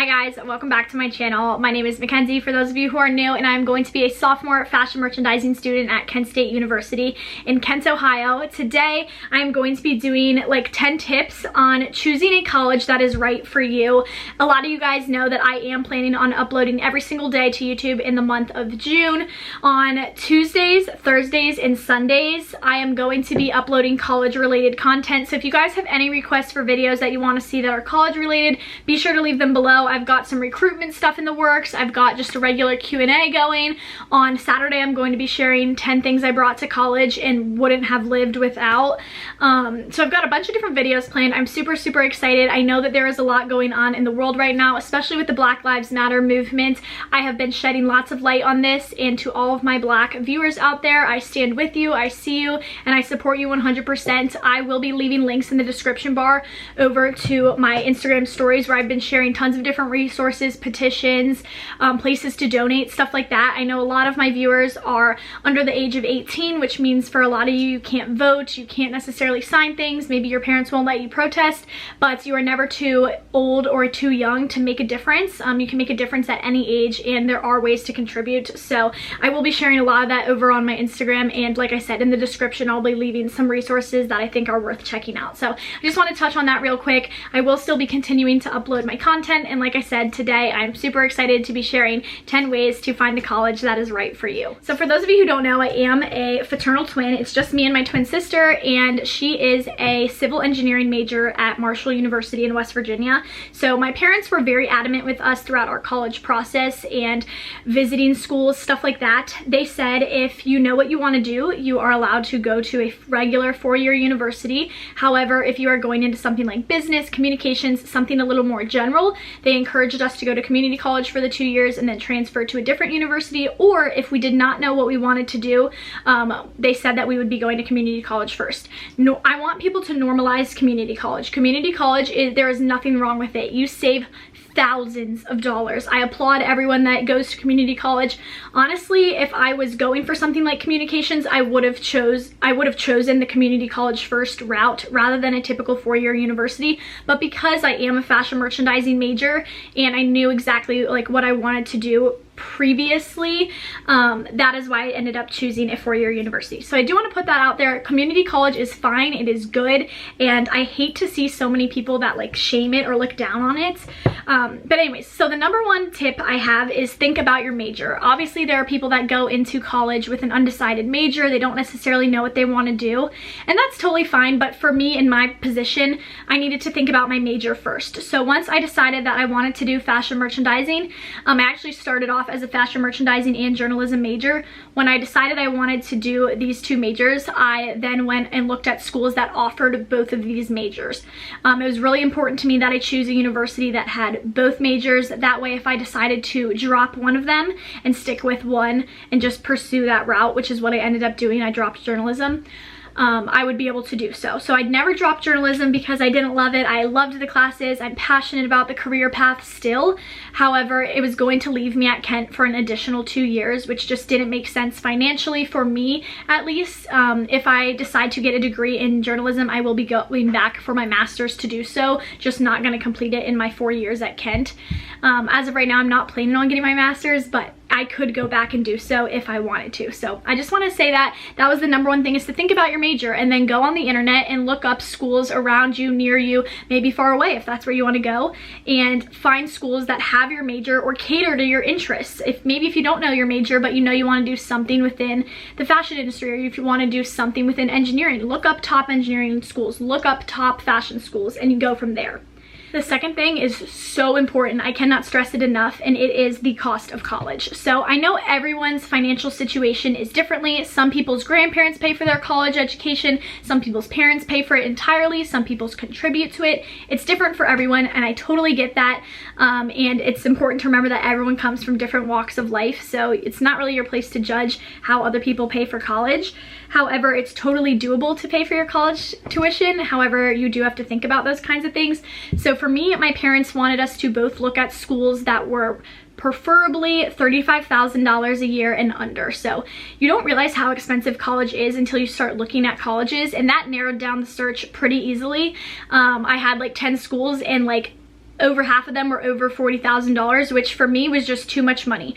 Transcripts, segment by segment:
Hi guys, welcome back to my channel. My name is McKenzie for those of you who are new, and I'm going to be a sophomore fashion merchandising student at Kent State University in Kent, Ohio. Today I'm going to be doing like 10 tips on choosing a college that is right for you. A lot of you guys know that I am planning on uploading every single day to YouTube in the month of June. On Tuesdays, Thursdays, and Sundays, I am going to be uploading college related content. So if you guys have any requests for videos that you want to see that are college related, be sure to leave them below. I've got some recruitment stuff in the works. I've got just a regular Q&A going. On Saturday, I'm going to be sharing 10 things I brought to college and wouldn't have lived without. So I've got a bunch of different videos planned. I'm super excited. I know that there is a lot going on in the world right now, especially with the Black Lives Matter movement. I have been shedding lots of light on this, and to all of my Black viewers out there, I stand with you, I see you, and I support you 100%. I will be leaving links in the description bar over to my Instagram stories where I've been sharing tons of different resources, petitions, places to donate, stuff like that. I know a lot of my viewers are under the age of 18, which means for a lot of you, you can't vote, you can't necessarily sign things, maybe your parents won't let you protest, but you are never too old or too young to make a difference. You can make a difference at any age, and there are ways to contribute. So I will be sharing a lot of that over on my Instagram, and like I said, in the description I'll be leaving some resources that I think are worth checking out. So I just want to touch on that real quick. I will still be continuing to upload my content, and like I said, today I'm super excited to be sharing 10 ways to find a college that is right for you. So for those of you who don't know, I am a fraternal twin. It's just me and my twin sister, and she is a civil engineering major at Marshall University in West Virginia. So my parents were very adamant with us throughout our college process and visiting schools, stuff like that. They said if you know what you want to do, you are allowed to go to a regular four-year university. However, if you are going into something like business, communications, something a little more general, they encouraged us to go to community college for the 2 years and then transfer to a different university. Or if we did not know what we wanted to do, they said that we would be going to community college first. No, I want people to normalize community college. Community college, there is nothing wrong with it. You save thousands of dollars. I applaud everyone that goes to community college. Honestly, if I was going for something like communications, I would have chosen the community college first route rather than a typical four-year university. But because I am a fashion merchandising major and I knew exactly like what I wanted to do previously, that is why I ended up choosing a four-year university. So I do want to put that out there. Community college is fine, it is good, and I hate to see so many people that like shame it or look down on it. But anyways, so the number one tip I have is think about your major. Obviously there are people that go into college with an undecided major. They don't necessarily know what they want to do, and that's totally fine. But for me, in my position, I needed to think about my major first. So once I decided that I wanted to do fashion merchandising, I actually started off as a fashion merchandising and journalism major. When I decided I wanted to do these two majors, I then went and looked at schools that offered both of these majors. It was really important to me that I choose a university that had both majors. That way, if I decided to drop one of them and stick with one and just pursue that route, which is what I ended up doing, I dropped journalism, I would be able to do so. So I'd never drop journalism because I didn't love it. I loved the classes. I'm passionate about the career path still. However, it was going to leave me at Kent for an additional 2 years, which just didn't make sense financially for me, at least. If I decide to get a degree in journalism, I will be going back for my master's to do so, just not going to complete it in my 4 years at Kent. As of right now, I'm not planning on getting my master's, but I could go back and do so if I wanted to. So I just want to say that that was the number one thing, is to think about your major and then go on the internet and look up schools around you, near you, maybe far away if that's where you want to go, and find schools that have your major or cater to your interests. If you don't know your major but you know you want to do something within the fashion industry, or if you want to do something within engineering, look up top engineering schools, look up top fashion schools, and you go from there. The second thing is so important. I cannot stress it enough, and it is the cost of college. So I know everyone's financial situation is differently. Some people's grandparents pay for their college education. Some people's parents pay for it entirely. Some people's contribute to it. It's different for everyone, and I totally get that. And it's important to remember that everyone comes from different walks of life. So it's not really your place to judge how other people pay for college. However, it's totally doable to pay for your college tuition. However, you do have to think about those kinds of things. So for me, my parents wanted us to both look at schools that were preferably $35,000 a year and under. So you don't realize how expensive college is until you start looking at colleges, and that narrowed down the search pretty easily. I had like 10 schools, and like over half of them were over $40,000, which for me was just too much money.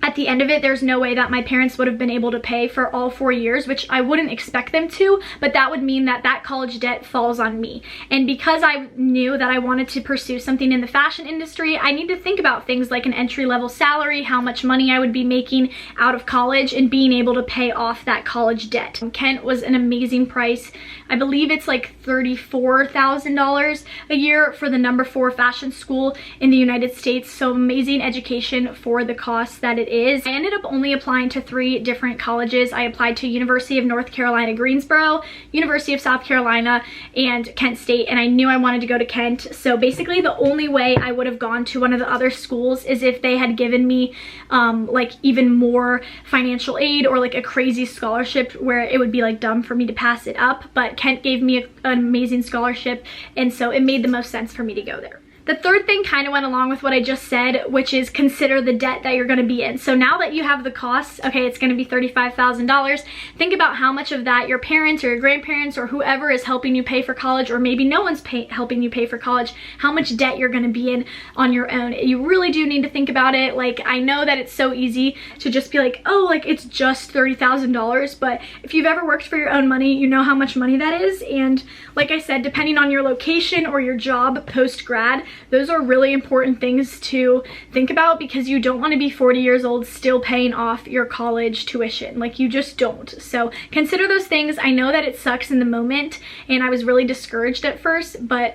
At the end of it, there's no way that my parents would have been able to pay for all 4 years, which I wouldn't expect them to, but that would mean that that college debt falls on me. And because I knew that I wanted to pursue something in the fashion industry, I need to think about things like an entry-level salary, how much money I would be making out of college, and being able to pay off that college debt. Kent was an amazing price. I believe it's like $34,000 a year for the #4 fashion school in the United States, so amazing education for the cost that it is. I ended up only applying to 3 different colleges. I applied to University of North Carolina, Greensboro, University of South Carolina, and Kent State, and I knew I wanted to go to Kent. So basically the only way I would have gone to one of the other schools is if they had given me like even more financial aid or like a crazy scholarship where it would be like dumb for me to pass it up. But Kent gave me an amazing scholarship, and so it made the most sense for me to go there. The third thing kind of went along with what I just said, which is consider the debt that you're going to be in. So now that you have the costs, okay, it's going to be $35,000. Think about how much of that your parents or your grandparents or whoever is helping you pay for college, or maybe no one's helping you pay for college, how much debt you're going to be in on your own. You really do need to think about it. Like, I know that it's so easy to just be like, oh, like it's just $30,000, but if you've ever worked for your own money, you know how much money that is. And like I said, depending on your location or your job post-grad, those are really important things to think about, because you don't want to be 40 years old still paying off your college tuition. Like, you just don't. So consider those things. I know that it sucks in the moment and I was really discouraged at first, but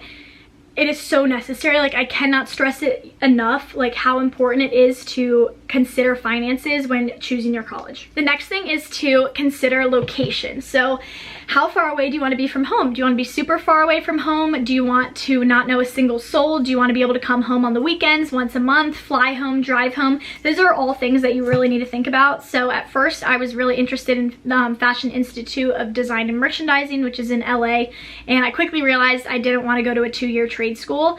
it is so necessary. Like, I cannot stress it enough, like how important it is to consider finances when choosing your college. The next thing is to consider location. So how far away do you want to be from home? Do you want to be super far away from home? Do you want to not know a single soul? Do you want to be able to come home on the weekends, once a month, fly home, drive home? Those are all things that you really need to think about. So at first I was really interested in Fashion Institute of Design and Merchandising, which is in LA, and I quickly realized I didn't want to go to a 2-year trade school,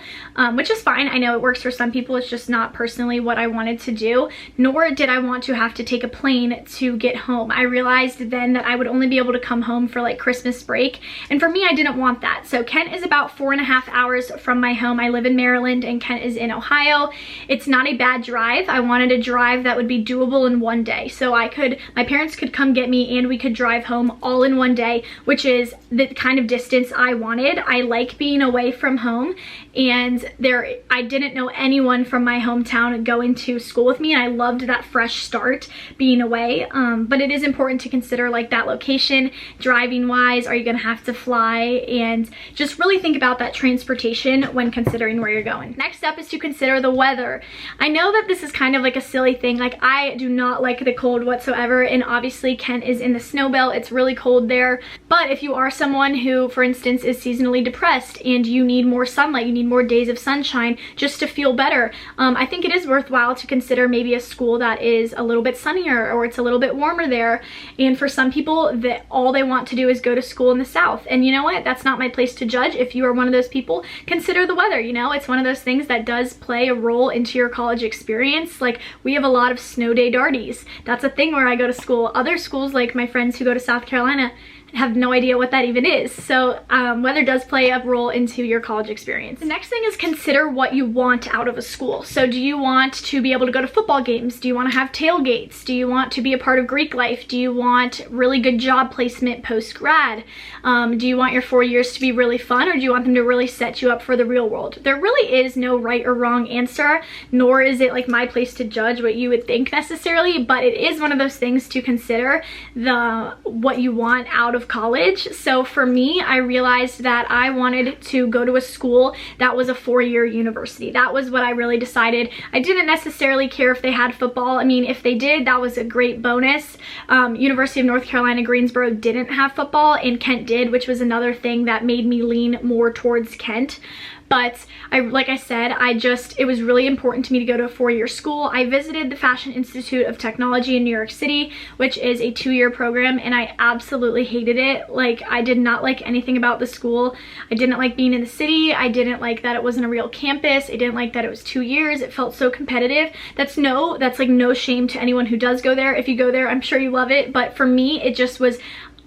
which is fine. I know it works for some people. It's just not personally what I wanted to do, nor did I want to have to take a plane to get home. I realized then that I would only be able to come home for like Christmas break, and for me, I didn't want that. So Kent is about 4.5 hours from my home. I live in Maryland and Kent is in Ohio. It's not a bad drive. I wanted a drive that would be doable in one day, so my parents could come get me and we could drive home all in one day, which is the kind of distance I wanted. I like being away from home, and I didn't know anyone from my hometown going to school with me, and I loved that fresh start being away. But it is important to consider like that location, driving wise, are you gonna have to fly, and just really think about that transportation when considering where you're going. Next up is to consider the weather. I know that this is kind of like a silly thing, like I do not like the cold whatsoever, and obviously Kent is in the snow belt, it's really cold there. But if you are someone who, for instance, is seasonally depressed and you need more sunlight, you need more days of sunshine just to feel better, I think it is worthwhile to consider maybe a school that is a little bit sunnier or it's a little bit warmer there. And for some people, that all they want to do is go to school in the South, and you know what, that's not my place to judge. If you are one of those people, consider the weather. You know, it's one of those things that does play a role into your college experience. Like, we have a lot of snow day darties. That's a thing where I go to school. Other schools, like my friends who go to South Carolina, have no idea what that even is. So weather does play a role into your college experience. The next thing is consider what you want out of a school. So do you want to be able to go to football games? Do you want to have tailgates? Do you want to be a part of Greek life? Do you want really good job placement post-grad? Do you want your 4 years to be really fun, or do you want them to really set you up for the real world? There really is no right or wrong answer, nor is it like my place to judge what you would think necessarily, but it is one of those things to consider, what you want out of college. So for me, I realized that I wanted to go to a school that was a 4-year university. That was what I really decided. I didn't necessarily care if they had football. I mean, if they did, that was a great bonus. University of North Carolina, Greensboro didn't have football, and Kent did, which was another thing that made me lean more towards Kent. But like I said, it was really important to me to go to a 4-year school. I visited the Fashion Institute of Technology in New York City, which is a 2-year program, and I absolutely hated it. Like, I did not like anything about the school. I didn't like being in the city. I didn't like that it wasn't a real campus. I didn't like that it was 2 years. It felt so competitive. That's like no shame to anyone who does go there. If you go there, I'm sure you love it. But for me, it just was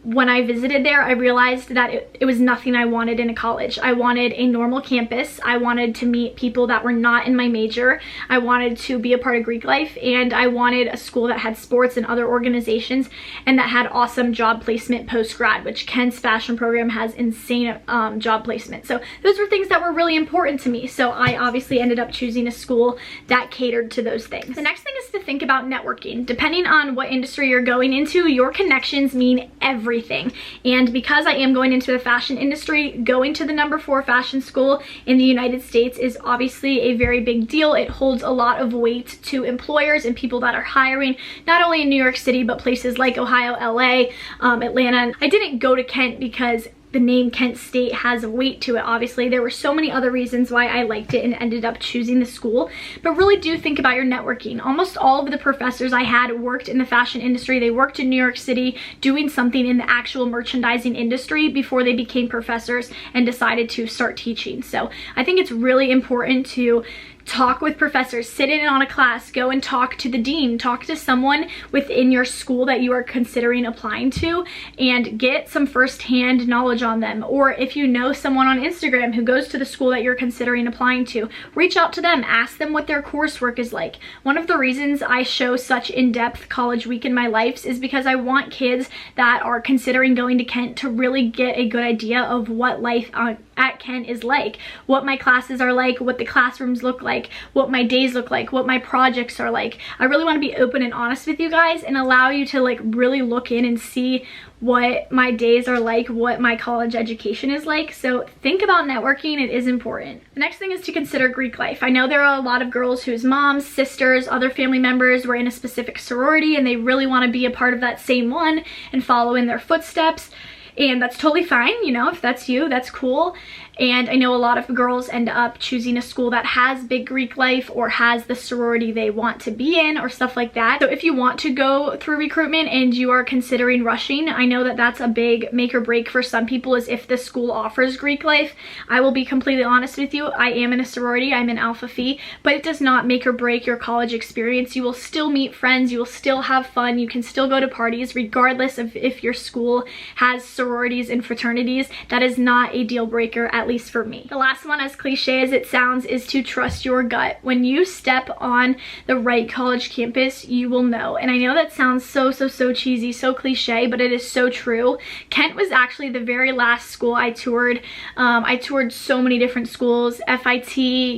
when I visited there, I realized that it was nothing I wanted in a college. I wanted a normal campus. I wanted to meet people that were not in my major. I wanted to be a part of Greek life, and I wanted a school that had sports and other organizations and that had awesome job placement post-grad, which KENZ fashion program has insane job placement. So those were things that were really important to me. So I obviously ended up choosing a school that catered to those things. The next thing is to think about networking. Depending on what industry you're going into, your connections mean everything. And because I am going into the fashion industry, going to the #4 fashion school in the United States is obviously a very big deal. It holds a lot of weight to employers and people that are hiring, not only in New York City, but places like Ohio, LA, Atlanta. I didn't go to Kent because the name Kent State has a weight to it. Obviously, there were so many other reasons why I liked it and ended up choosing the school, but really do think about your networking. Almost all of the professors I had worked in the fashion industry. They worked in New York City doing something in the actual merchandising industry before they became professors and decided to start teaching. So I think it's really important to talk with professors, sit in on a class, go and talk to the dean, talk to someone within your school that you are considering applying to, and get some first-hand knowledge on them. Or if you know someone on Instagram who goes to the school that you're considering applying to, reach out to them, ask them what their coursework is like. One of the reasons I show such in-depth college week in my life is because I want kids that are considering going to Kent to really get a good idea of what life at Kent is like, what my classes are like, what the classrooms look like, what my days look like, what my projects are like. I really want to be open and honest with you guys and allow you to like really look in and see what my days are like, what my college education is like. So think about networking, it is important. The next thing is to consider Greek life. I know there are a lot of girls whose moms, sisters, other family members were in a specific sorority and they really want to be a part of that same one and follow in their footsteps. And that's totally fine, you know, if that's you, that's cool. And I know a lot of girls end up choosing a school that has big Greek life or has the sorority they want to be in or stuff like that. So if you want to go through recruitment and you are considering rushing, I know that that's a big make or break for some people, is if the school offers Greek life. I will be completely honest with you, I am in a sorority, I'm in Alpha Phi, but it does not make or break your college experience. You will still meet friends, you will still have fun, you can still go to parties regardless of if your school has sororities and fraternities. That is not a deal breaker, at least for me. The last one, as cliche as it sounds, is to trust your gut. When you step on the right college campus, you will know. And I know that sounds so cheesy, so cliche, but it is so true. Kent was actually the very last school I toured. I toured so many different schools: FIT,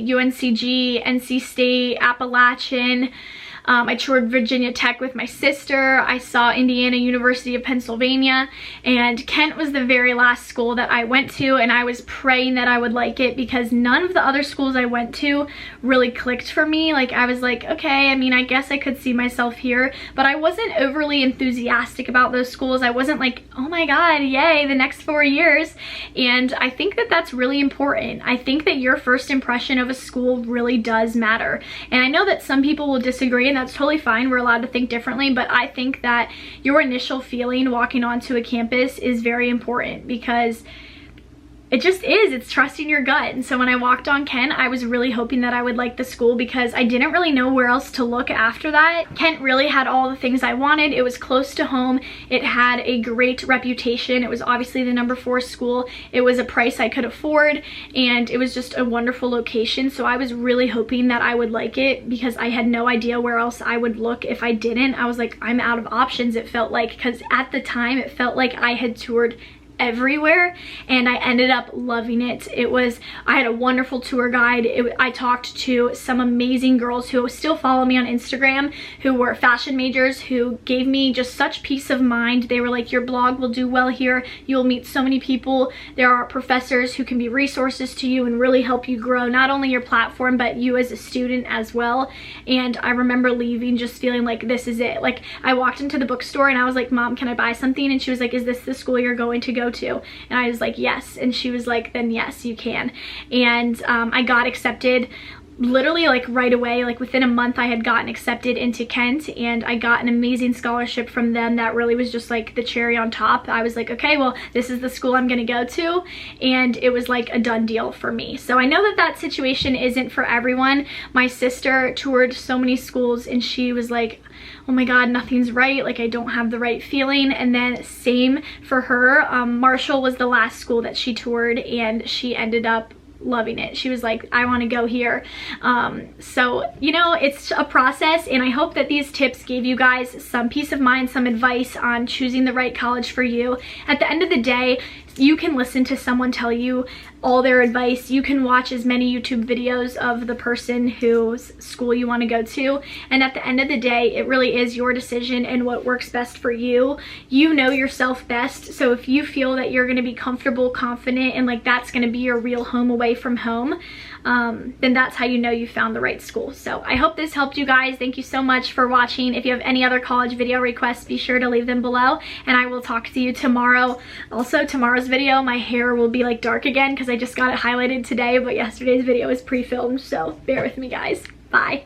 UNCG, NC State, Appalachian. I toured Virginia Tech with my sister. I saw Indiana University of Pennsylvania, and Kent was the very last school that I went to, and I was praying that I would like it because none of the other schools I went to really clicked for me. Like, I was like, okay, I mean, I guess I could see myself here, but I wasn't overly enthusiastic about those schools. I wasn't like, oh my god, yay, the next 4 years. And I think that that's really important. I think that your first impression of a school really does matter. And I know that some people will disagree, and that's totally fine. We're allowed to think differently, but I think that your initial feeling walking onto a campus is very important because it just is. It's trusting your gut. And so when I walked on Kent, I was really hoping that I would like the school because I didn't really know where else to look after that. Kent really had all the things I wanted. It was close to home. It had a great reputation. It was obviously the #4 school. It was a price I could afford, and it was just a wonderful location. So I was really hoping that I would like it because I had no idea where else I would look if I didn't. I was like, I'm out of options, it felt like, because at the time it felt like I had toured everywhere, and I ended up loving it. I had a wonderful tour guide. I talked to some amazing girls who still follow me on Instagram who were fashion majors who gave me just such peace of mind. They were like, your blog will do well here. You'll meet so many people. There are professors who can be resources to you and really help you grow not only your platform but you as a student as well. And I remember leaving just feeling like this is it. Like, I walked into the bookstore and I was like, Mom, can I buy something? And she was like, is this the school you're going to go to? And I was like, yes. And she was like, then yes, you can. And I got accepted literally like right away, like within a month, I had gotten accepted into Kent, and I got an amazing scholarship from them that really was just like the cherry on top. I was like, okay, well, this is the school I'm gonna go to, and it was like a done deal for me. So I know that that situation isn't for everyone. My sister toured so many schools and she was like, oh my god, nothing's right, like I don't have the right feeling. And then same for her. Marshall was the last school that she toured, and she ended up loving it. She was like, I want to go here. So, you know, it's a process, and I hope that these tips gave you guys some peace of mind, some advice on choosing the right college for you. At the end of the day, you can listen to someone tell you all their advice. You can watch as many YouTube videos of the person whose school you want to go to, and at the end of the day, it really is your decision and what works best for you. You know yourself best, so if you feel that you're going to be comfortable, confident, and like that's going to be your real home away from home, then that's how you know you found the right school. So I hope this helped you guys. Thank you so much for watching. If you have any other college video requests, be sure to leave them below, and I will talk to you tomorrow. Also, tomorrow's video, my hair will be like dark again because I just got it highlighted today, but yesterday's video was pre-filmed, so bear with me, guys. Bye.